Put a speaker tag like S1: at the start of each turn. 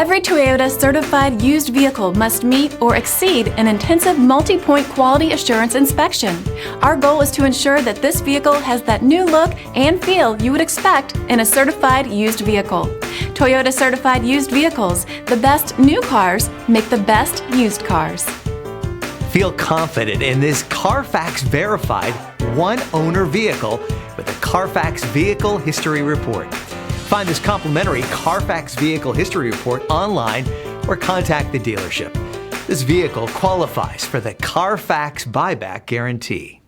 S1: Every Toyota certified used vehicle must meet or exceed an intensive multi-point quality assurance inspection. Our goal is to ensure that this vehicle has that new look and feel you would expect in a certified used vehicle. Toyota certified used vehicles, the best new cars make the best used cars.
S2: Feel confident in this Carfax verified one-owner vehicle with the Carfax Vehicle History Report. Find this complimentary Carfax Vehicle History Report online or contact the dealership. This vehicle qualifies for the Carfax Buyback Guarantee.